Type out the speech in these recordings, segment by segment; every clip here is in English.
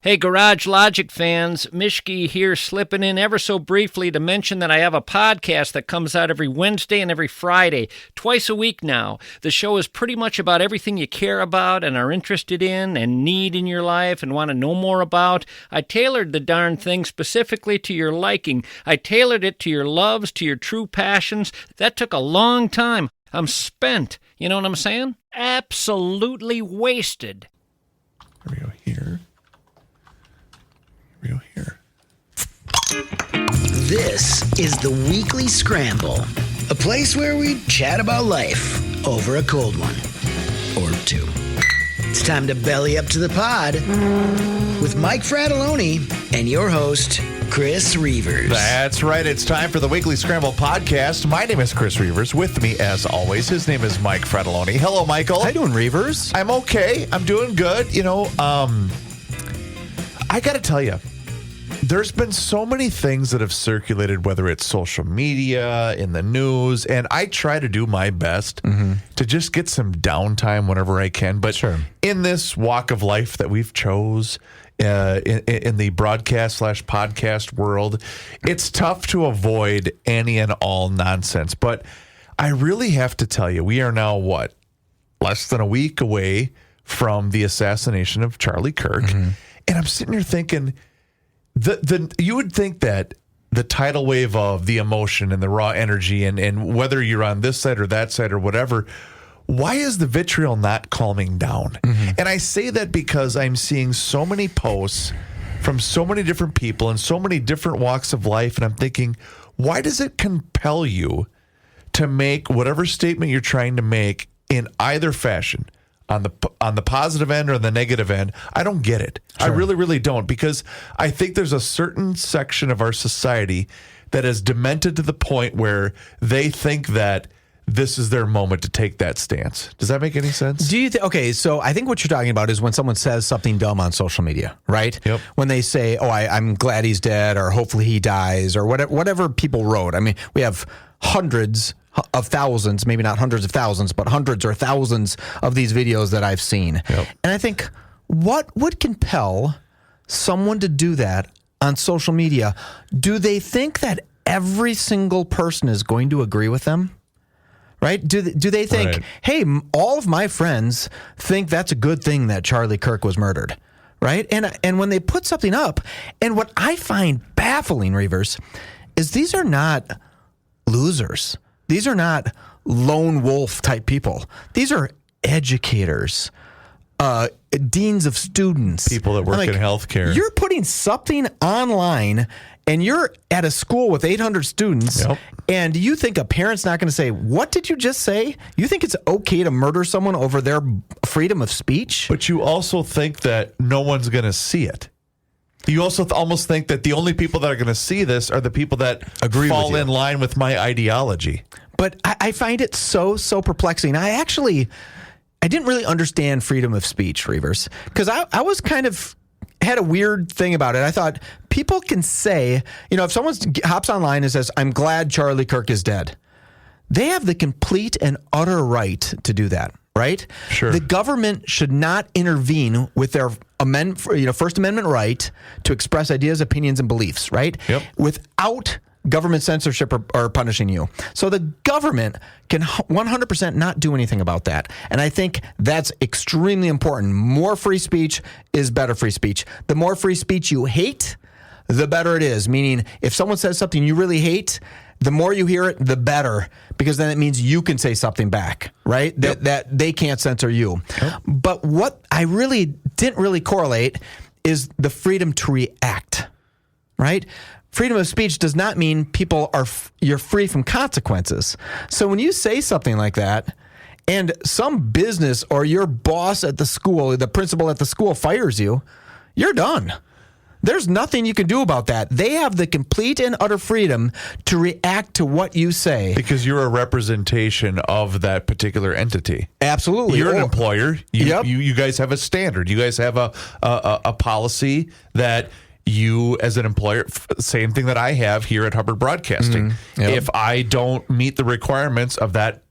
Hey, Garage Logic fans, Mishki here, slipping in ever so briefly to mention that I have a podcast that comes out every Wednesday and every Friday, twice a week now. The show is pretty much about everything you care about and are interested in and need in your life and want to know more about. I tailored the darn thing specifically to your liking. I tailored it to your loves, to your true passions. That took a long time. I'm spent. You know what I'm saying? Absolutely wasted. Here we go here. Here. This is the Weekly Scramble, a place where we chat about life over a cold one or two. It's time to belly up to the pod with Mike Fratelloni and your host, Chris Reavers. That's right. It's time for the Weekly Scramble podcast. My name is Chris Reavers. With me, as always, his name is Mike Fratelloni. Hello, Michael. How you doing, Reavers? I'm okay. I'm doing good. You know, I got to tell you, there's been so many things that have circulated, whether it's social media, in the news, and I try to do my best to just get some downtime whenever I can. But in this walk of life that we've chose in the broadcast/podcast world, it's tough to avoid any and all nonsense. But I really have to tell you, we are now, less than a week away from the assassination of Charlie Kirk. And I'm sitting here thinking, you would think that the tidal wave of the emotion and the raw energy and whether you're on this side or that side or whatever, why is the vitriol not calming down? And I say that because I'm seeing so many posts from so many different people in so many different walks of life, and I'm thinking, why does it compel you to make whatever statement you're trying to make in either fashion? On the positive end or the negative end, I don't get it. I really, really don't, because I think there's a certain section of our society that is demented to the point where they think that this is their moment to take that stance. Does that make any sense? Do you okay, so I think what you're talking about is when someone says something dumb on social media, right? Yep. When they say, I'm glad he's dead, or hopefully he dies, or whatever people wrote. I mean, we have hundreds of thousands, maybe not hundreds of thousands, but hundreds or thousands of these videos that I've seen. Yep. And I think, what would compel someone to do that on social media? Do they think that every single person is going to agree with them? Right? Do they think, hey, all of my friends think that's a good thing that Charlie Kirk was murdered? Right? And when they put something up, and what I find baffling, Reavers, is these are not losers. These are not lone wolf type people. These are educators, deans of students. People that work in healthcare. You're putting something online, and you're at a school with 800 students, and you think a parent's not going to say, what did you just say? You think it's okay to murder someone over their freedom of speech? But you also think that no one's going to see it. You also almost think that the only people that are going to see this are the people that fall in line with my ideology. But I find it so perplexing. I didn't really understand freedom of speech, Reavers, because I was kind of had a weird thing about it. I thought people can say, if someone hops online and says, I'm glad Charlie Kirk is dead, they have the complete and utter right to do that, right? Sure. The government should not intervene with their First Amendment right to express ideas, opinions, and beliefs, right? Yep. Without government censorship or punishing you. So the government can 100% not do anything about that. And I think that's extremely important. More free speech is better free speech. The more free speech you hate, the better it is. Meaning, if someone says something you really hate, the more you hear it, the better, because then it means you can say something back, right? Yep. That they can't censor you. Yep. But what I really didn't really correlate is the freedom to react, right? Freedom of speech does not mean you're free from consequences. So when you say something like that, and some business or your boss at the school, the principal at the school fires you, you're done. There's nothing you can do about that. They have the complete and utter freedom to react to what you say. Because you're a representation of that particular entity. Absolutely. You're an employer. You guys have a standard. You guys have a policy that you, as an employer, same thing that I have here at Hubbard Broadcasting. Yep. If I don't meet the requirements of that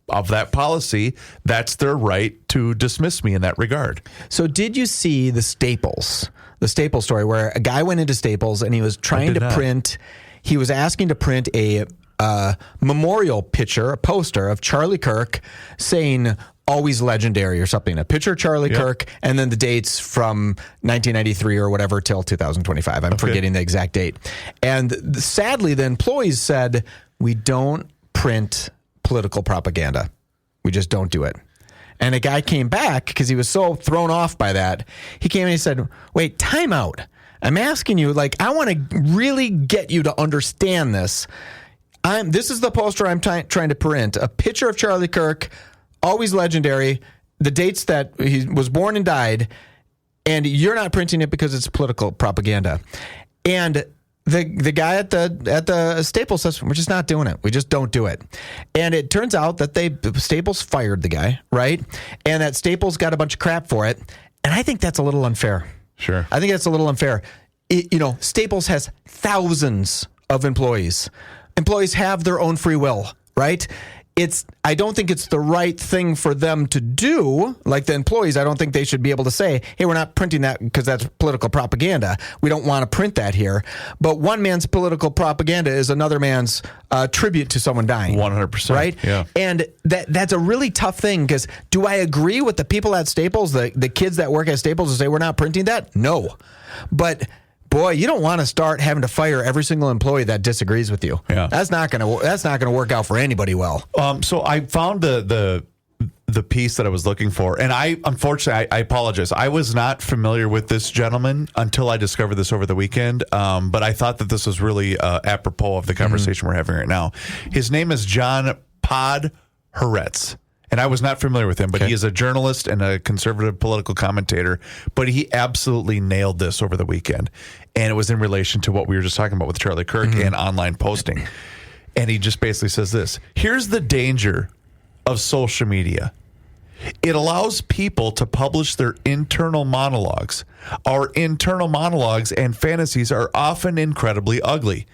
policy, that's their right to dismiss me in that regard. So did you see the staples the Staples story where a guy went into Staples and he was trying to print. He was asking to print a memorial picture, a poster of Charlie Kirk saying always legendary or something. A picture of Charlie Kirk and then the dates from 1993 or whatever till 2025. I'm forgetting the exact date. And sadly, the employees said, we don't print political propaganda. We just don't do it. And a guy came back because he was so thrown off by that. He came and he said, wait, time out. I'm asking you, like, I want to really get you to understand this. This is the poster I'm trying to print. A picture of Charlie Kirk, always legendary, the dates that he was born and died, and you're not printing it because it's political propaganda. And the guy at the Staples says, we're just not doing it. We just don't do it. And it turns out that Staples fired the guy, right? And that Staples got a bunch of crap for it. And I think that's a little unfair. Sure. I think that's a little unfair. Staples has thousands of employees. Employees have their own free will, right? I don't think it's the right thing for them to do. Like the employees, I don't think they should be able to say, hey, we're not printing that because that's political propaganda. We don't want to print that here. But one man's political propaganda is another man's tribute to someone dying. 100%. Right? Yeah. And that's a really tough thing because do I agree with the people at Staples, the kids that work at Staples, to say we're not printing that? No. But boy, you don't want to start having to fire every single employee that disagrees with you. Yeah. That's not gonna work out for anybody well. So I found the piece that I was looking for, and unfortunately I apologize. I was not familiar with this gentleman until I discovered this over the weekend. But I thought that this was really apropos of the conversation we're having right now. His name is John Podhoretz. And I was not familiar with him, but he is a journalist and a conservative political commentator. But he absolutely nailed this over the weekend. And it was in relation to what we were just talking about with Charlie Kirk and online posting. And he just basically says this. Here's the danger of social media. It allows people to publish their internal monologues. Our internal monologues and fantasies are often incredibly ugly.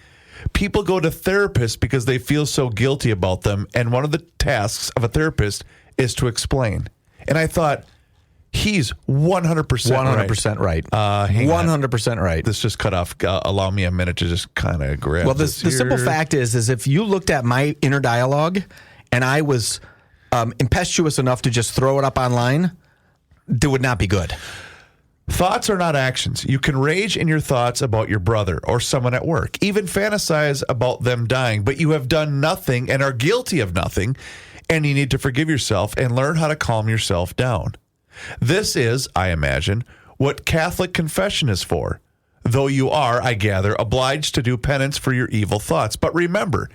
People go to therapists because they feel so guilty about them, and one of the tasks of a therapist is to explain. And I thought, he's 100% 100% right. 100% right. This just cut off. Allow me a minute to just kind of grab. Well, the this here. simple fact is if you looked at my inner dialogue and I was impetuous enough to just throw it up online, it would not be good. Thoughts are not actions. You can rage in your thoughts about your brother or someone at work, even fantasize about them dying, but you have done nothing and are guilty of nothing, and you need to forgive yourself and learn how to calm yourself down. This is, I imagine, what Catholic confession is for, though you are, I gather, obliged to do penance for your evil thoughts. But remember,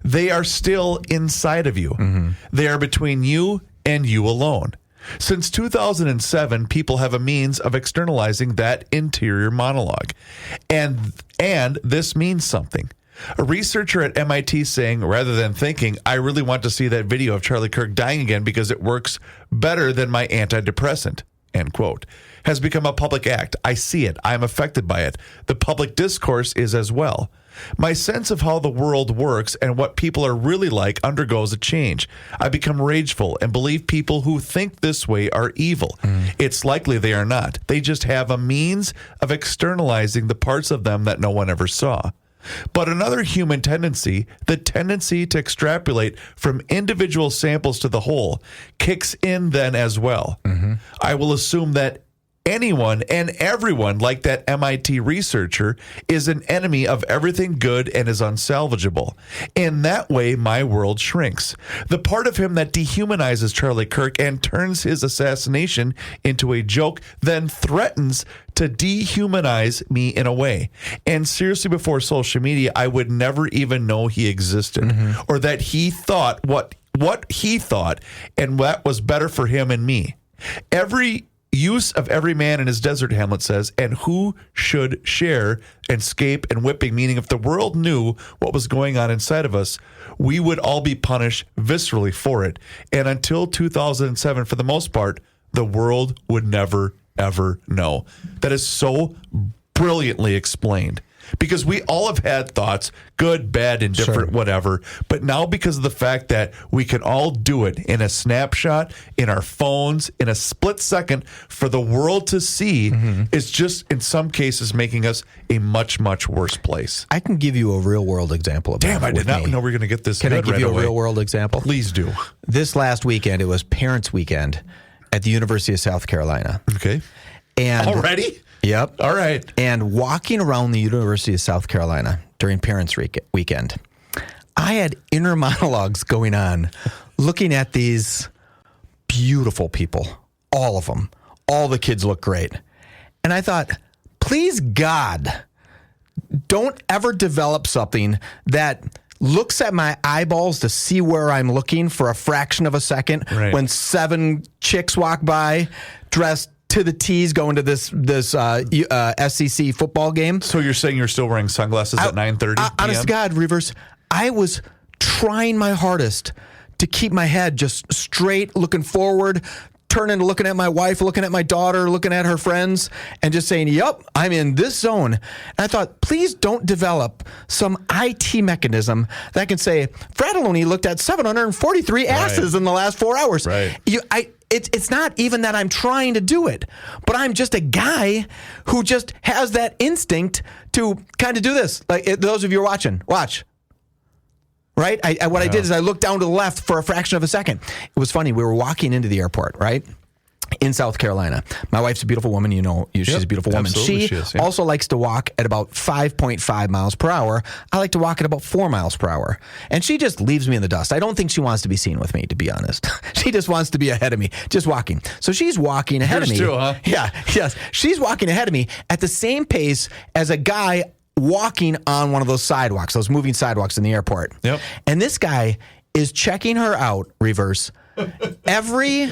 they are still inside of you. Mm-hmm. They are between you and you alone. Since 2007, people have a means of externalizing that interior monologue. And this means something. A researcher at MIT saying, rather than thinking, I really want to see that video of Charlie Kirk dying again because it works better than my antidepressant, end quote, has become a public act. I see it. I am affected by it. The public discourse is as well. My sense of how the world works and what people are really like undergoes a change. I become rageful and believe people who think this way are evil. It's likely they are not. They just have a means of externalizing the parts of them that no one ever saw. But another human tendency, the tendency to extrapolate from individual samples to the whole, kicks in then as well. Mm-hmm. I will assume that anyone and everyone, like that MIT researcher, is an enemy of everything good and is unsalvageable. In that way, my world shrinks. The part of him that dehumanizes Charlie Kirk and turns his assassination into a joke then threatens to dehumanize me in a way. And seriously, before social media, I would never even know he existed, or that he thought what he thought, and that was better for him and me. Every use of every man in his desert, Hamlet says, and who should share and scape and whipping, meaning if the world knew what was going on inside of us, we would all be punished viscerally for it. And until 2007, for the most part, the world would never, ever know. That is so brilliantly explained. Because we all have had thoughts, good, bad, indifferent, whatever. But now because of the fact that we can all do it in a snapshot, in our phones, in a split second for the world to see, it's just in some cases making us a much, much worse place. I can give you a real world example of that. Damn, I did not know we were going to get this. Can I give right you away. a real world example? Please do. This last weekend, it was Parents' Weekend at the University of South Carolina. Okay. And Already? Yep. All right. And walking around the University of South Carolina during Parents' Weekend, I had inner monologues going on, looking at these beautiful people, all of them. All the kids look great. And I thought, please God, don't ever develop something that looks at my eyeballs to see where I'm looking for a fraction of a second when 7 chicks walk by dressed to the T's going to this SEC football game. So you're saying you're still wearing sunglasses at 9:30 p.m.? Honest to God, Reavers, I was trying my hardest to keep my head just straight, looking forward, turning, looking at my wife, looking at my daughter, looking at her friends, and just saying, yep, I'm in this zone. And I thought, please don't develop some IT mechanism that can say, Fratelloni looked at 743 asses in the last 4 hours. Right. It's not even that I'm trying to do it, but I'm just a guy who just has that instinct to kind of do this. Like those of you who are watching, watch. Right? What I did is I looked down to the left for a fraction of a second. It was funny. We were walking into the airport, right? In South Carolina. My wife's a beautiful woman. She's a beautiful woman. Absolutely She is, also likes to walk at about 5.5 miles per hour. I like to walk at about 4 miles per hour. And she just leaves me in the dust. I don't think she wants to be seen with me, to be honest. She just wants to be ahead of me, just walking. So she's walking ahead of me. Yours too, huh? Yeah, yes. She's walking ahead of me at the same pace as a guy walking on one of those sidewalks, those moving sidewalks in the airport. Yep. And this guy is checking her out, reverse. Every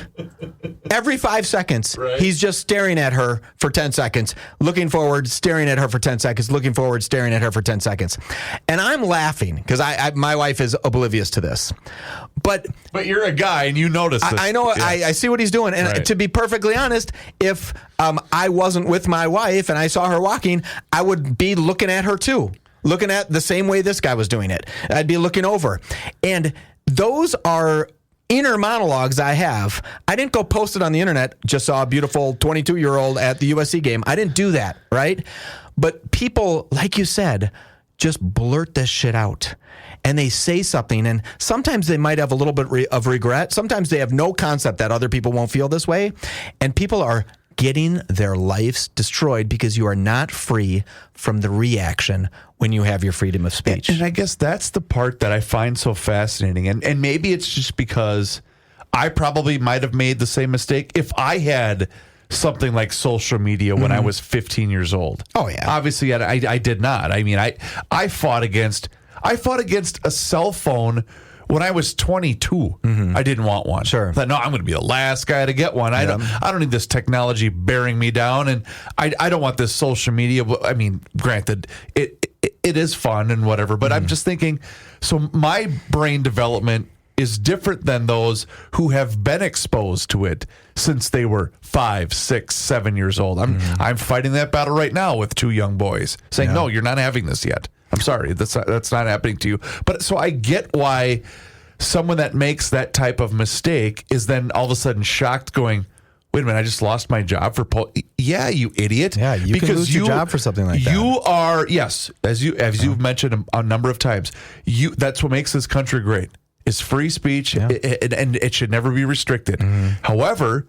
5 seconds, he's just staring at her for 10 seconds, looking forward, staring at her for 10 seconds, looking forward, staring at her for 10 seconds. And I'm laughing because my wife is oblivious to this. But you're a guy and you notice this. I know. Yes. I see what he's doing. And to be perfectly honest, if I wasn't with my wife and I saw her walking, I would be looking at her too, looking at the same way this guy was doing it. I'd be looking over. And those are inner monologues I have. I didn't go post it on the internet, just saw a beautiful 22-year-old at the USC game. I didn't do that, right? But people, like you said, just blurt this shit out. And they say something, and sometimes they might have a little bit of regret. Sometimes they have no concept that other people won't feel this way. And people are getting their lives destroyed because you are not free from the reaction when you have your freedom of speech. And I guess that's the part that I find so fascinating. And maybe it's just because I probably might have made the same mistake if I had something like social media when I was 15 years old. Oh, yeah. Obviously, I did not. I mean, I fought against a cell phone when I was 22. I didn't want one. Sure. I thought, no, I'm going to be the last guy to get one. I don't need this technology bearing me down, and I don't want this social media. I mean, granted, it is fun and whatever, but I'm just thinking, so my brain development is different than those who have been exposed to it since they were 5, 6, 7 years old. I'm fighting that battle right now with 2 young boys saying, no, you're not having this yet. I'm sorry, that's not happening to you. But so I get why someone that makes that type of mistake is then all of a sudden shocked, going, "Wait a minute, I just lost my job for yeah, you idiot." Yeah, you can lose your job for something like that. You are, yes, as you've mentioned a number of times, that's what makes this country great. Is free speech, and it should never be restricted. However,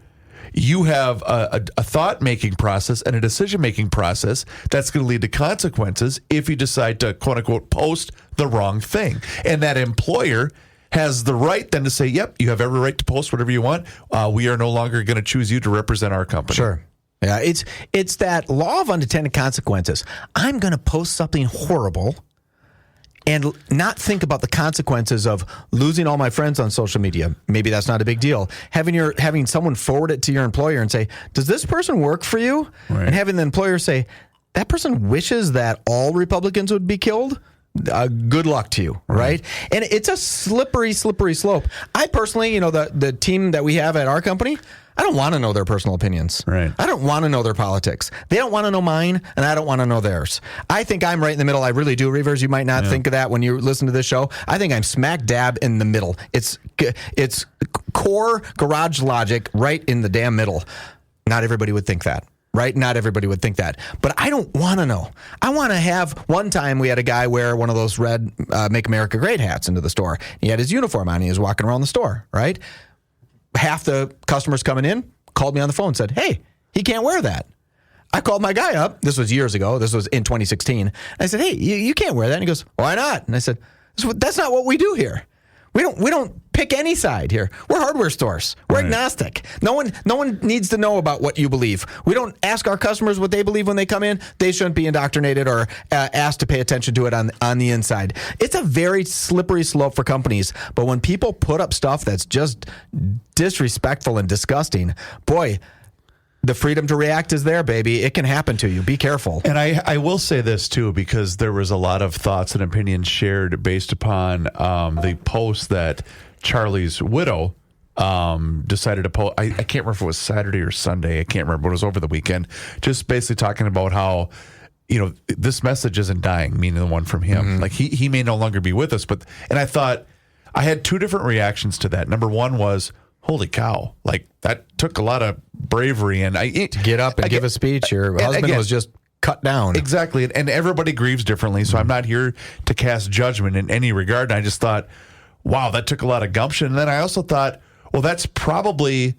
you have a thought-making process and a decision-making process that's going to lead to consequences if you decide to, quote-unquote, post the wrong thing. And that employer has the right then to say, yep, you have every right to post whatever you want. We are no longer going to choose you to represent our company. Sure. Yeah, it's that law of unintended consequences. I'm going to post something horrible and not think about the consequences of losing all my friends on social media. Maybe that's not a big deal. Having someone forward it to your employer and say, does this person work for you? Right. And having the employer say, that person wishes that all Republicans would be killed. good luck to you, right? And it's a slippery slope. I personally, the team that we have at our company, I don't want to know their personal opinions. Right. I don't want to know their politics. They don't want to know mine, and I don't want to know theirs. I think I'm right in the middle. I really do, Reavers. You might not think of that when you listen to this show. I think I'm smack dab in the middle. It's core garage logic right in the damn middle. Not everybody would think that. Right? Not everybody would think that. But I don't want to know. I want to have, one time we had a guy wear one of those red Make America Great hats into the store. He had his uniform on. He was walking around the store, right? Half the customers coming in called me on the phone and said, hey, he can't wear that. I called my guy up. This was years ago. This was in 2016. I said, hey, you can't wear that. And he goes, why not? And I said, that's not what we do here. We don't pick any side here. We're hardware stores. We're agnostic. No one needs to know about what you believe. We don't ask our customers what they believe when they come in. They shouldn't be indoctrinated or asked to pay attention to it on the inside. It's a very slippery slope for companies. But when people put up stuff that's just disrespectful and disgusting, boy, the freedom to react is there, baby. It can happen to you. Be careful. And I will say this, too, because there was a lot of thoughts and opinions shared based upon the post that Charlie's widow decided to post. I can't remember if it was Saturday or Sunday. I can't remember. It was over the weekend. Just basically talking about how, this message isn't dying, meaning the one from him. Mm-hmm. Like, he may no longer be with us. And I thought, I had two different reactions to that. Number one was, holy cow, like that took a lot of bravery. And to get up and give a speech. Your husband was just cut down. Exactly. And everybody grieves differently. So I'm not here to cast judgment in any regard. And I just thought, wow, that took a lot of gumption. And then I also thought, well, that's probably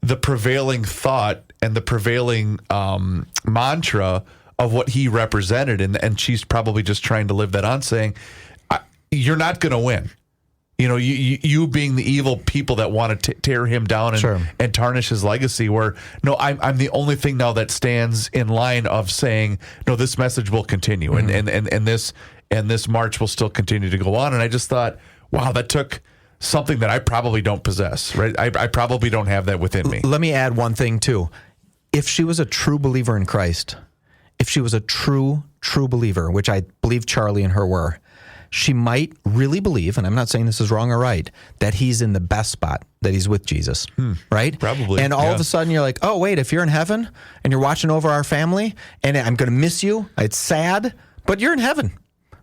the prevailing thought and the prevailing mantra of what he represented. And she's probably just trying to live that on, saying, you're not going to win. You being the evil people that want to tear him down and tarnish his legacy, where, no, I'm the only thing now that stands in line of saying, no, this message will continue. Mm-hmm. and this march will still continue to go on. And I just thought, wow, that took something that I probably don't possess, right? I probably don't have that within me. Let me add one thing, too. If she was a true believer in Christ, if she was a true believer, which I believe Charlie and her were, she might really believe, and I'm not saying this is wrong or right, that he's in the best spot, that he's with Jesus, right? Probably. And all of a sudden you're like, oh, wait, if you're in heaven and you're watching over our family and I'm going to miss you, it's sad, but you're in heaven,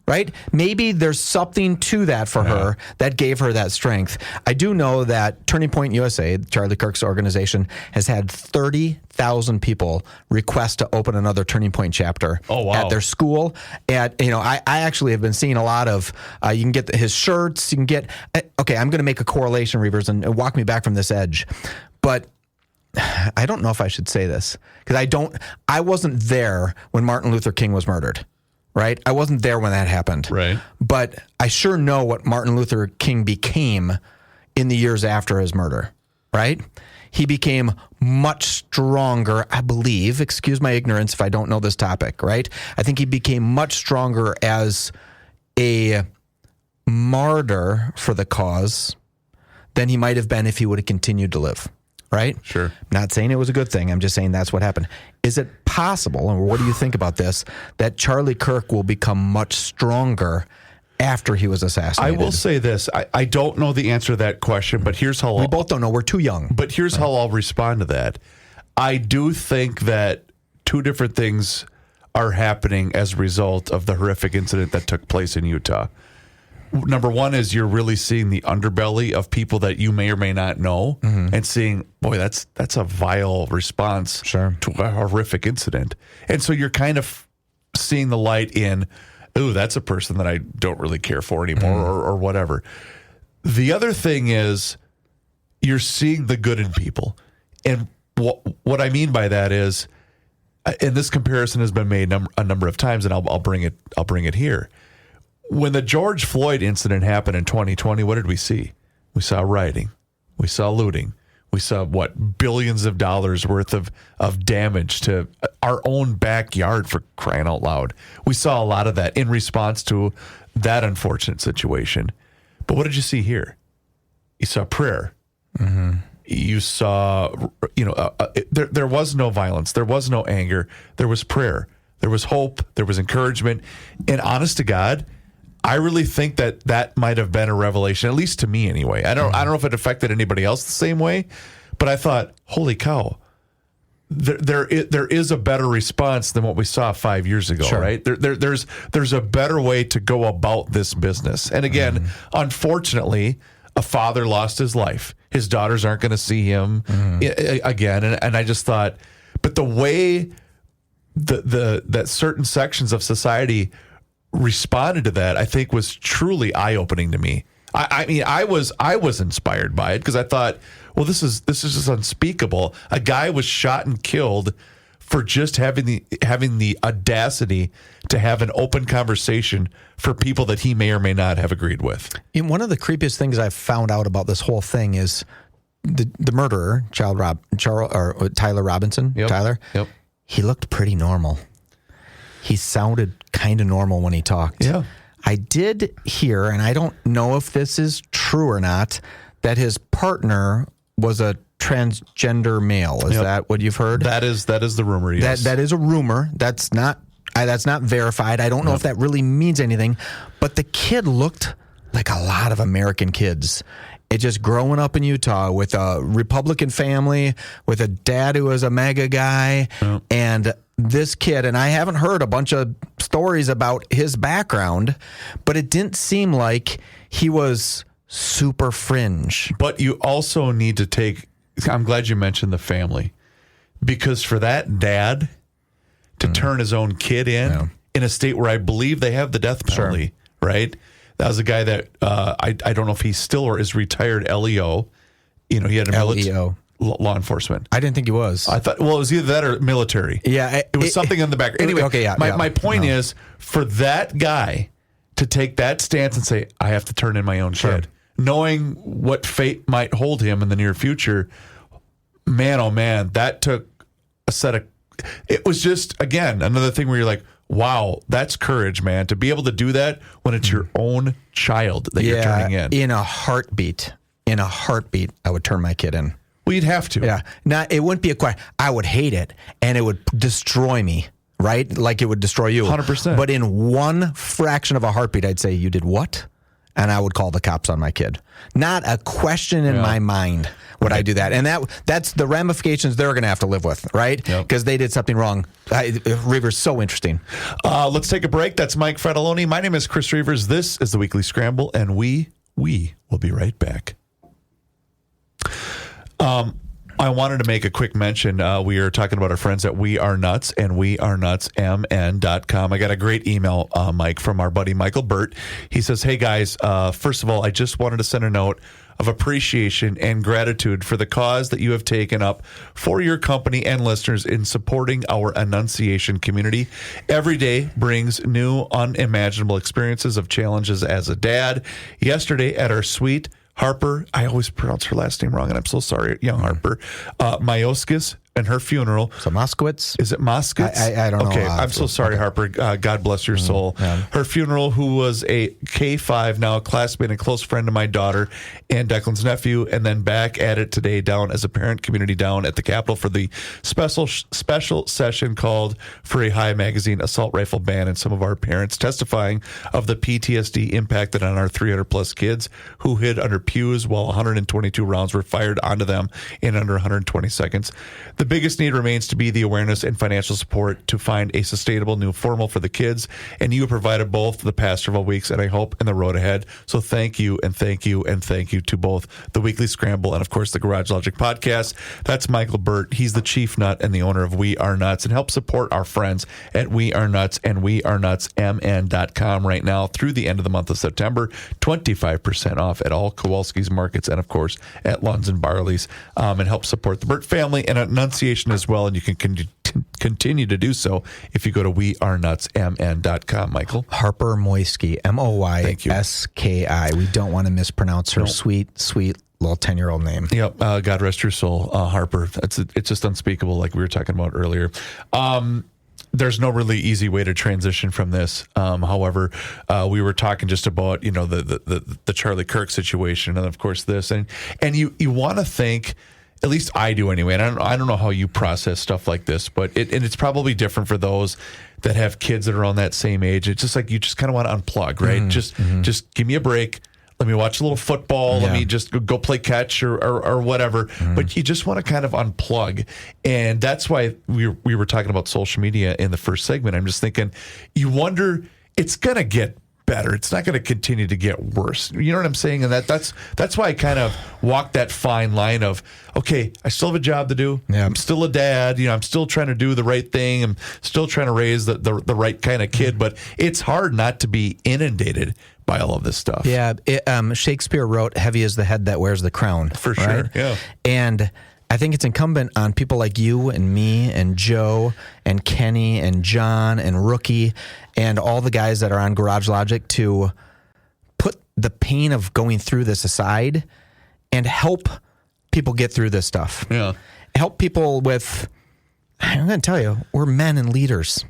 right? Maybe there's something to that for her that gave her that strength. I do know that Turning Point USA, Charlie Kirk's organization, has had 30,000 people request to open another Turning Point chapter at their school. I actually have been seeing a lot of, you can get his shirts, you can get, okay, I'm going to make a correlation, Reavers, and walk me back from this edge. But I don't know if I should say this, because I wasn't there when Martin Luther King was murdered. Right? I wasn't there when that happened. Right. But I sure know what Martin Luther King became in the years after his murder. Right? He became much stronger, I believe. Excuse my ignorance if I don't know this topic. Right? I think he became much stronger as a martyr for the cause than he might have been if he would have continued to live. Right? Sure. Not saying it was a good thing. I'm just saying that's what happened. Is it possible, or what do you think about this, that Charlie Kirk will become much stronger after he was assassinated? I will say this. I don't know the answer to that question, but here's how we both don't know. We're too young. But here's how I'll respond to that. I do think that two different things are happening as a result of the horrific incident that took place in Utah. Number one is you're really seeing the underbelly of people that you may or may not know, and seeing, boy, that's a vile response to a horrific incident. And so you're kind of seeing the light in, ooh, that's a person that I don't really care for anymore, or whatever. The other thing is you're seeing the good in people. And what I mean by that is, and this comparison has been made a number of times, and I'll bring it here. When the George Floyd incident happened in 2020, what did we see? We saw rioting. We saw looting. We saw, billions of dollars worth of damage to our own backyard, for crying out loud. We saw a lot of that in response to that unfortunate situation. But what did you see here? You saw prayer. Mm-hmm. You saw, there was no violence. There was no anger. There was prayer. There was hope. There was encouragement. And honest to God, I really think that might have been a revelation, at least to me anyway. I don't know if it affected anybody else the same way, but I thought, holy cow, there is a better response than what we saw 5 years ago, right? There's a better way to go about this business. And again, unfortunately, a father lost his life. His daughters aren't going to see him again. And I just thought, but the way that certain sections of society responded to that, I think, was truly eye-opening to me. I mean, I was inspired by it because I thought, well, this is just unspeakable. A guy was shot and killed for just having the audacity to have an open conversation for people that he may or may not have agreed with. And one of the creepiest things I've found out about this whole thing is the murderer, Tyler Robinson. Yep. Tyler. Yep. He looked pretty normal. He sounded kind of normal when he talked. Yeah. I did hear, and I don't know if this is true or not, that his partner was a transgender male. Is that what you've heard? That is the rumor. Yes. That is a rumor. That's not verified. I don't know if that really means anything. But the kid looked like a lot of American kids. It just growing up in Utah with a Republican family, with a dad who was a MAGA guy, and this kid. And I haven't heard a bunch of stories about his background, but it didn't seem like he was super fringe. But you also need to take, I'm glad you mentioned the family, because for that dad to turn his own kid in a state where I believe they have the death penalty, right? That was a guy that I don't know if he's still or is retired LEO. You know, he had a LEO. Law enforcement. I didn't think he was. I thought, well, it was either that or military. Yeah. It was something in the back. Anyway, my point is, for that guy to take that stance and say, I have to turn in my own kid, knowing what fate might hold him in the near future, man, oh man, that took a set of, it was just, again, another thing where you're like, wow, that's courage, man, to be able to do that when it's your own child that you're turning in. In a heartbeat, I would turn my kid in. Well, you'd have to. Yeah. Now, it wouldn't be a question. I would hate it, and it would destroy me, right? Like it would destroy you. 100%. But in one fraction of a heartbeat, I'd say, you did what? And I would call the cops on my kid. Not a question in my mind would I do that. And that's the ramifications they're going to have to live with, right? Because they did something wrong. Reaver's so interesting. Let's take a break. That's Mike Fratelloni. My name is Chris Reavers. This is the Weekly Scramble, and we will be right back. I wanted to make a quick mention. We are talking about our friends at We Are Nuts and wearenutsmn.com. I got a great email, Mike, from our buddy Michael Burt. He says, hey, guys, first of all, I just wanted to send a note of appreciation and gratitude for the cause that you have taken up for your company and listeners in supporting our Annunciation community. Every day brings new, unimaginable experiences of challenges as a dad. Yesterday at our suite, Harper, I always pronounce her last name wrong, and I'm so sorry, young Harper, Myoskis, and her funeral. So Moskowitz? Is it Moskowitz? I don't know. Okay, I'm so sorry, Harper. God bless your soul. Yeah. Her funeral, who was a K-5, now a classmate and close friend of my daughter and Declan's nephew, and then back at it today down as a parent community down at the Capitol for the special session called For a High magazine assault rifle ban, and some of our parents testifying of the PTSD impacted on our 300-plus kids who hid under pews while 122 rounds were fired onto them in under 120 seconds. The biggest need remains to be the awareness and financial support to find a sustainable new formal for the kids, and you have provided both the past several weeks, and I hope in the road ahead. So thank you, and thank you, and thank you to both the Weekly Scramble and, of course, the Garage Logic podcast. That's Michael Burt. He's the chief nut and the owner of We Are Nuts, and help support our friends at We Are Nuts and wearenutsmn.com right now through the end of the month of September. 25% off at all Kowalski's markets and, of course, at Lunds and Barley's, and help support the Burt family and Annunciation as well. And you can continue to do so if you go to wearenutsmn.com, Michael. Harper Moyski, Moyski. We don't want to mispronounce her sweet little 10-year-old name. Yep. God rest her soul, Harper. It's just unspeakable, like we were talking about earlier. There's no really easy way to transition from this. However, we were talking just about, the Charlie Kirk situation, and of course this, and you want to think, at least I do anyway, and I don't know how you process stuff like this, but it's probably different for those that have kids that are on that same age. It's just like you just kind of want to unplug, right? Just give me a break. Let me watch a little football. Let me just go play catch or whatever. But you just want to kind of unplug. And that's why we were talking about social media in the first segment. I'm just thinking, you wonder, it's going to get better. It's not going to continue to get worse. You know what I'm saying? And that's why I kind of walk that fine line of, okay, I still have a job to do. Yeah. I'm still a dad. I'm still trying to do the right thing. I'm still trying to raise the right kind of kid. But it's hard not to be inundated by all of this stuff. Yeah. Shakespeare wrote, heavy is the head that wears the crown. For sure. Right? Yeah. And I think it's incumbent on people like you and me and Joe and Kenny and John and Rookie and all the guys that are on Garage Logic to put the pain of going through this aside and help people get through this stuff. Yeah. Help people with, I'm going to tell you, we're men and leaders.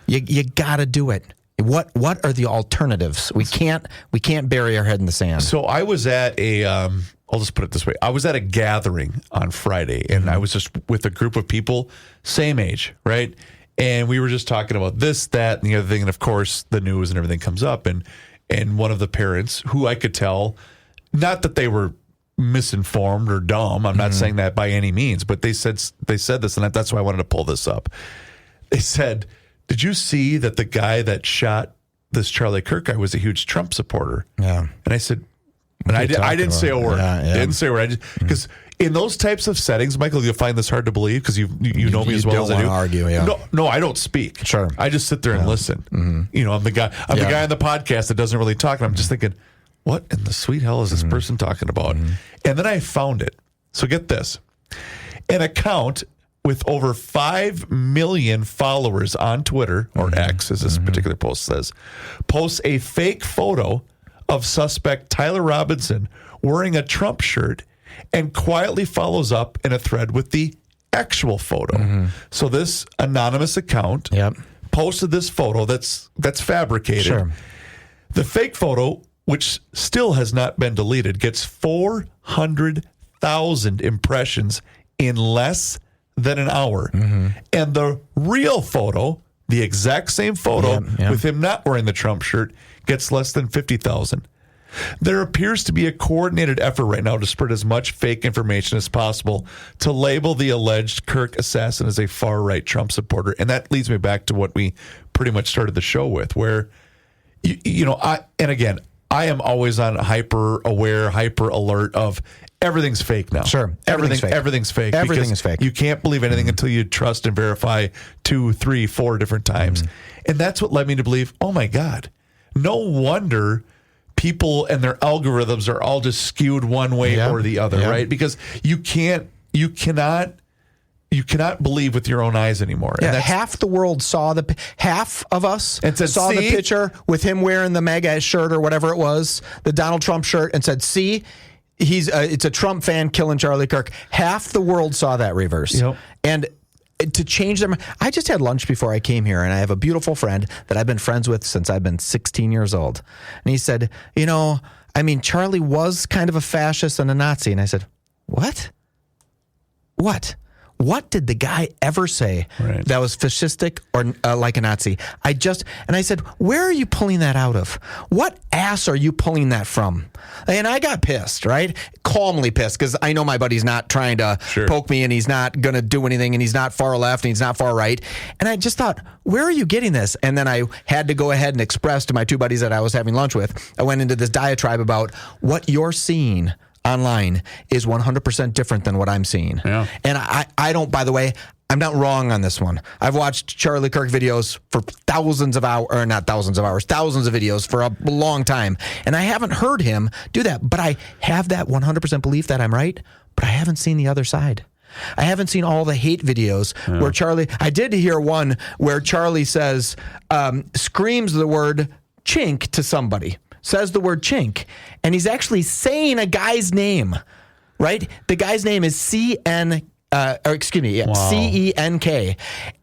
You got to do it. What are the alternatives? We can't bury our head in the sand. So I was at I'll just put it this way. I was at a gathering on Friday, and I was just with a group of people, same age, right? And we were just talking about this, that, and the other thing. And, of course, the news and everything comes up. And one of the parents, who I could tell, not that they were misinformed or dumb. I'm not saying that by any means. But they said this, and that's why I wanted to pull this up. They said, did you see that the guy that shot this Charlie Kirk guy was a huge Trump supporter? Yeah. And I said, and I didn't say a word. Yeah. Didn't say a word. Because in those types of settings, Michael, you'll find this hard to believe because you know me as well as I do. Don't want to argue, yeah. No, I don't speak. Sure. I just sit there and listen. I'm the guy. I'm the guy on the podcast that doesn't really talk. And I'm just thinking, what in the sweet hell is this person talking about? And then I found it. So get this: an account with over 5 million followers on Twitter, or X, as this particular post says, posts a fake photo of suspect Tyler Robinson wearing a Trump shirt and quietly follows up in a thread with the actual photo. So this anonymous account posted this photo that's fabricated. Sure. The fake photo, which still has not been deleted, gets 400,000 impressions in less than an hour. And the real photo, the exact same photo with him not wearing the Trump shirt, gets less than 50,000. There appears to be a coordinated effort right now to spread as much fake information as possible to label the alleged Kirk assassin as a far-right Trump supporter. And that leads me back to what we pretty much started the show with, where, I am always on hyper aware, hyper alert of everything's fake now. Sure. Everything's fake. Everything is fake. You can't believe anything until you trust and verify 2, 3, 4 different times. And that's what led me to believe, oh my God, no wonder people and their algorithms are all just skewed one way or the other, right? Because you cannot believe with your own eyes anymore. Yeah, and half the world half of us and said, saw see? the picture with him wearing the MAGA shirt or whatever it was, the Donald Trump shirt, and said, see, it's a Trump fan killing Charlie Kirk. Half the world saw that reverse. And to change them, I just had lunch before I came here, and I have a beautiful friend that I've been friends with since I've been 16 years old. And he said, Charlie was kind of a fascist and a Nazi. And I said, what? What did the guy ever say that was fascistic or like a Nazi? I said, where are you pulling that out of? What ass are you pulling that from? And I got pissed, right? Calmly pissed, because I know my buddy's not trying to poke me, and he's not going to do anything, and he's not far left, and he's not far right. And I just thought, where are you getting this? And then I had to go ahead and express to my two buddies that I was having lunch with, I went into this diatribe about what you're seeing online is 100% different than what I'm seeing. Yeah. And I don't, by the way, I'm not wrong on this one. I've watched Charlie Kirk videos for thousands of videos for a long time. And I haven't heard him do that. But I have that 100% belief that I'm right. But I haven't seen the other side. I haven't seen all the hate videos where I did hear one where Charlie says, screams the word chink to somebody. Says the word chink, and he's actually saying a guy's name, right? The guy's name is CENK,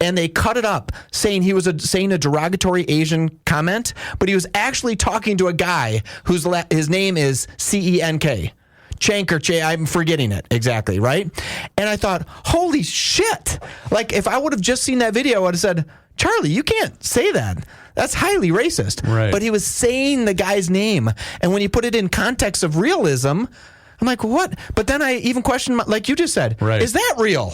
and they cut it up saying he was saying a derogatory Asian comment, but he was actually talking to a guy his name is CENK. Chank or Che, I'm forgetting it exactly, right? And I thought, holy shit. Like, if I would have just seen that video, I would have said, Charlie, you can't say that. That's highly racist. Right. But he was saying the guy's name. And when you put it in context of realism, I'm like, what? But then I even question, like you just said, Right. is that real?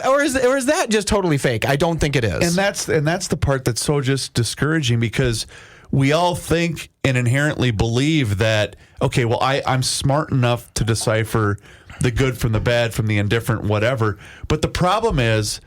Or is that just totally fake? I don't think it is. And that's the part that's so just discouraging, because we all think and inherently believe that, okay, well, I'm smart enough to decipher the good from the bad, from the indifferent, whatever. But the problem is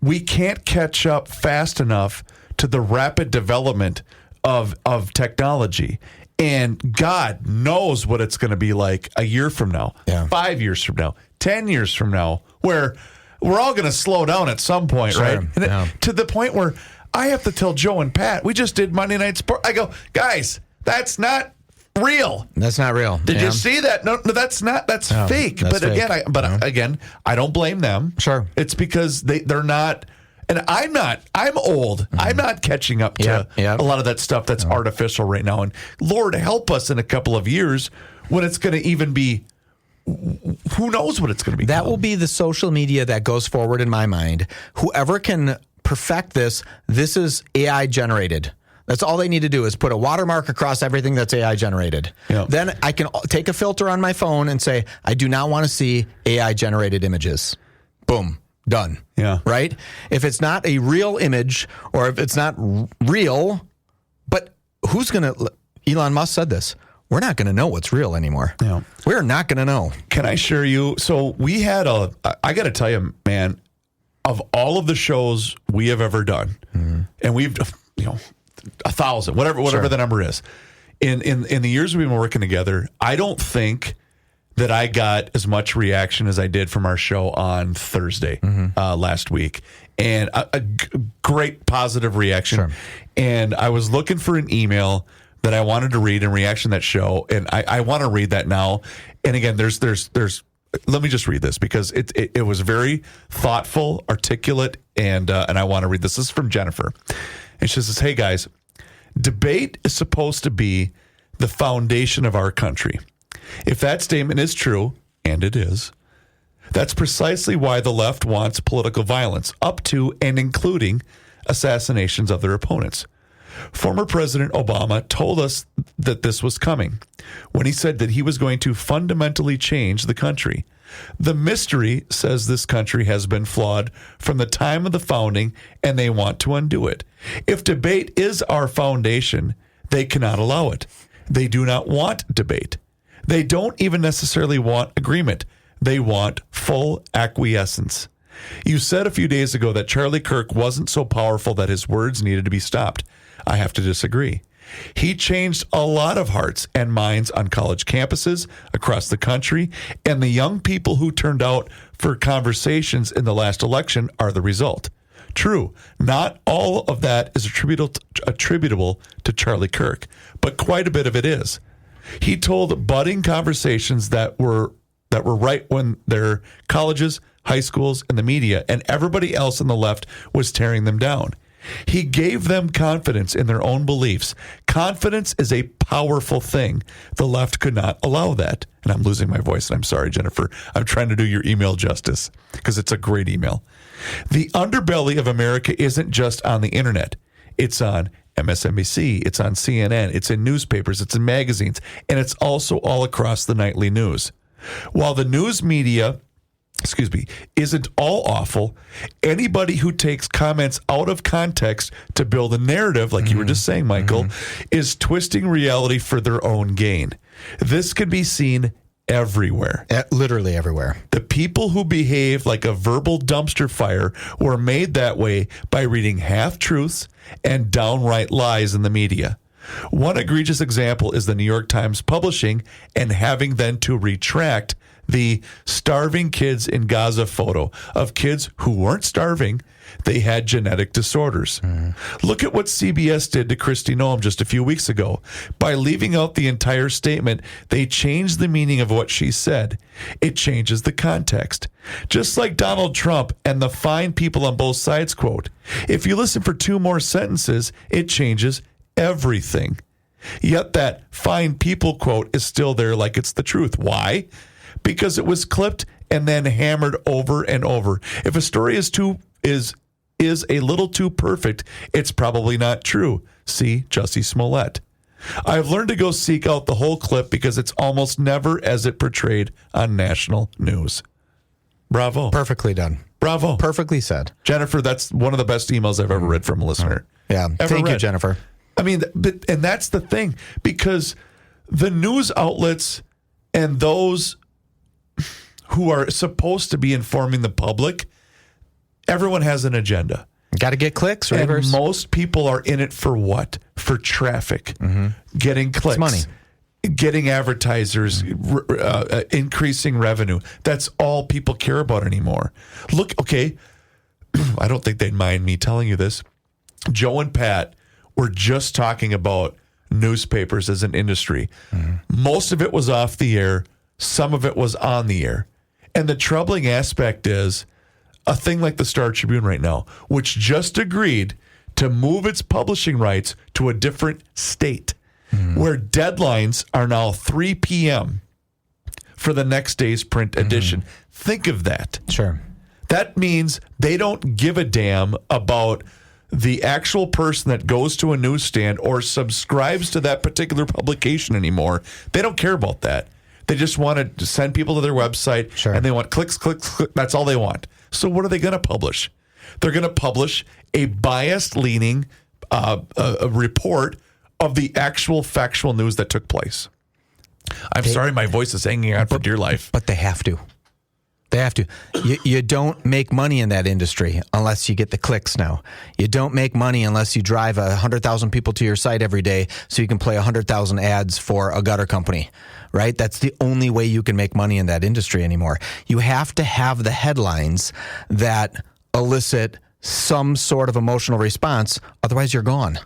we can't catch up fast enough to the rapid development of technology. And God knows what it's going to be like a year from now, 5 years from now, 10 years from now, where we're all going to slow down at some point, Sure. right? And to the point where I have to tell Joe and Pat, we just did Monday Night Sport. I go, guys, that's not real. That's not real. Did you see that? No, that's not. That's fake. That's but fake. Again, I don't blame them. Sure. It's because they're not. And I'm not. I'm old. I'm not catching up to a lot of that stuff that's artificial right now. And Lord help us in a couple of years when it's going to even be. Who knows what it's going to be? That will be the social media that goes forward in my mind. Whoever can perfect this is AI generated. That's all they need to do is put a watermark across everything that's AI generated. Yeah. Then I can take a filter on my phone and say, I do not want to see AI generated images. Boom. Done. Yeah. Right? If it's not a real image, or if it's not real, but who's going to, Elon Musk said this, we're not going to know what's real anymore. Yeah. We're not going to know. Can I share you? So we had I got to tell you, man, of all of the shows we have ever done, and we've, 1,000, whatever the number is, in the years we've been working together, I don't think that I got as much reaction as I did from our show on Thursday last week, and a great positive reaction. Sure. And I was looking for an email that I wanted to read in reaction to that show, and I want to read that now. And again, there's. Let me just read this because it was very thoughtful, articulate, and I want to read this. This is from Jennifer, and she says, "Hey guys, debate is supposed to be the foundation of our country. If that statement is true, and it is, that's precisely why the left wants political violence, up to and including assassinations of their opponents. Former President Obama told us that this was coming when he said that he was going to fundamentally change the country. The mystery says this country has been flawed from the time of the founding, and they want to undo it. If debate is our foundation, they cannot allow it. They do not want debate. They don't even necessarily want agreement. They want full acquiescence. You said a few days ago that Charlie Kirk wasn't so powerful that his words needed to be stopped. I have to disagree. He changed a lot of hearts and minds on college campuses across the country, and the young people who turned out for conversations in the last election are the result. True, not all of that is attributable to Charlie Kirk, but quite a bit of it is. He told budding conversations that were right when their colleges, high schools, and the media and everybody else on the left was tearing them down. He gave them confidence in their own beliefs. Confidence is a powerful thing. The left could not allow that. And I'm losing my voice, and I'm sorry, Jennifer. I'm trying to do your email justice because it's a great email. The underbelly of America isn't just on the internet. It's on MSNBC, it's on CNN, it's in newspapers, it's in magazines, and it's also all across the nightly news. While the news media isn't all awful, anybody who takes comments out of context to build a narrative, like you were just saying, Michael, is twisting reality for their own gain. This can be seen everywhere. Literally everywhere. The people who behave like a verbal dumpster fire were made that way by reading half-truths and downright lies in the media. One egregious example is the New York Times publishing and having then to retract the starving kids in Gaza photo of kids who weren't starving. They had genetic disorders. Look at what CBS did to Kristi Noem just a few weeks ago. By leaving out the entire statement, they changed the meaning of what she said. It changes the context. Just like Donald Trump and the fine people on both sides quote, if you listen for 2 more sentences, it changes everything. Yet that fine people quote is still there like it's the truth. Why? Because it was clipped and then hammered over and over. If a story is is a little too perfect, it's probably not true. See Jussie Smollett. I've learned to go seek out the whole clip because it's almost never as it portrayed on national news. Bravo. Perfectly done. Bravo. Perfectly said. Jennifer, that's one of the best emails I've ever read from a listener. Yeah. Thank you, Jennifer. I mean, and that's the thing, because the news outlets and those who are supposed to be informing the public, everyone has an agenda. Got to get clicks, and Reavers. most people are in it for what? For traffic, getting clicks, It's money, getting advertisers, increasing revenue. That's all people care about anymore. Look, okay, I don't think they'd mind me telling you this. Joe and Pat were just talking about newspapers as an industry. Most of it was off the air. Some of it was on the air. And the troubling aspect is a thing like the Star Tribune right now, which just agreed to move its publishing rights to a different state, where deadlines are now 3 p.m. for the next day's print edition. Think of that. Sure. That means they don't give a damn about the actual person that goes to a newsstand or subscribes to that particular publication anymore. They don't care about that. They just want to send people to their website, Sure. and they want clicks, clicks, clicks. That's all they want. So what are they going to publish? They're going to publish a biased-leaning a report of the actual factual news that took place. I'm sorry my voice is hanging out for dear life. But they have to. They have to. You don't make money in that industry unless you get the clicks now. You don't make money unless you drive 100,000 people to your site every day so you can play 100,000 ads for a gutter company, right? That's the only way you can make money in that industry anymore. You have to have the headlines that elicit some sort of emotional response. Otherwise, you're gone,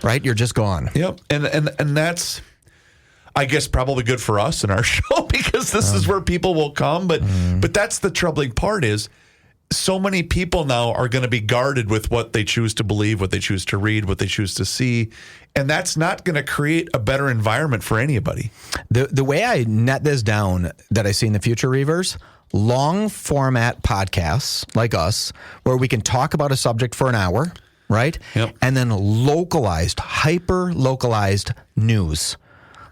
right? You're just gone. Yep. And that's, I guess, probably good for us in our show, because this is where people will come. But that's the troubling part, is so many people now are going to be guarded with what they choose to believe, what they choose to read, what they choose to see. And that's not going to create a better environment for anybody. The way I net this down that I see in the future, Reavers, long format podcasts like us, where we can talk about a subject for an hour, right? Yep. And then localized, hyper localized news,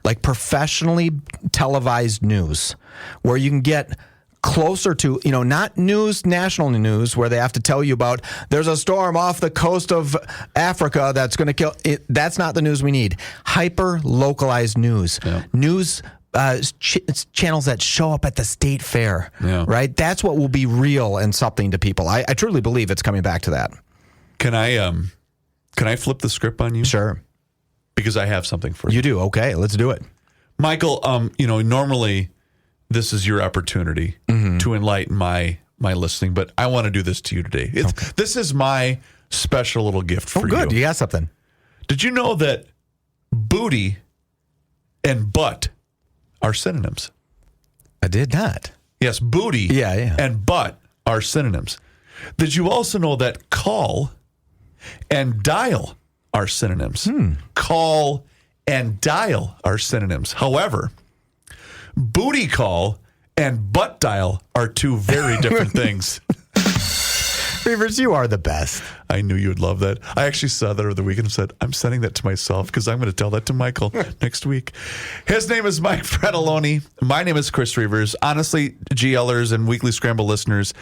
like professionally televised news, where you can get closer to, not news, national news, where they have to tell you about there's a storm off the coast of Africa that's going to kill it. That's not the news we need. Hyper localized news, news channels that show up at the state fair, right? That's what will be real and something to people. I truly believe it's coming back to that. Can I flip the script on you? Sure. Because I have something for you. You do? Okay, let's do it. Michael, normally this is your opportunity to enlighten my listening, but I want to do this to you today. This is my special little gift for you. Oh, good. You got something. Did you know that booty and butt are synonyms? I did not. Yes, booty and butt are synonyms. Did you also know that call and dial are synonyms? Call and dial are synonyms. However, booty call and butt dial are two very different things. Reavers, you are the best. I knew you would love that. I actually saw that over the weekend and said, I'm sending that to myself because I'm going to tell that to Michael next week. His name is Mike Fredoloni. My name is Chris Reavers. Honestly, GLers and Weekly Scramble listeners,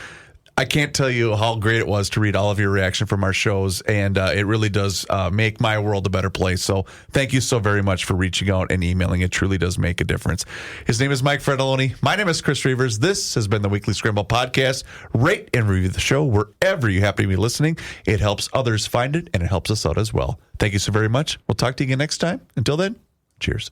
I can't tell you how great it was to read all of your reaction from our shows, and it really does make my world a better place. So thank you so very much for reaching out and emailing. It truly does make a difference. His name is Mike Fredoloni. My name is Chris Reavers. This has been the Weekly Scramble Podcast. Rate and review the show wherever you happen to be listening. It helps others find it, and it helps us out as well. Thank you so very much. We'll talk to you again next time. Until then, cheers.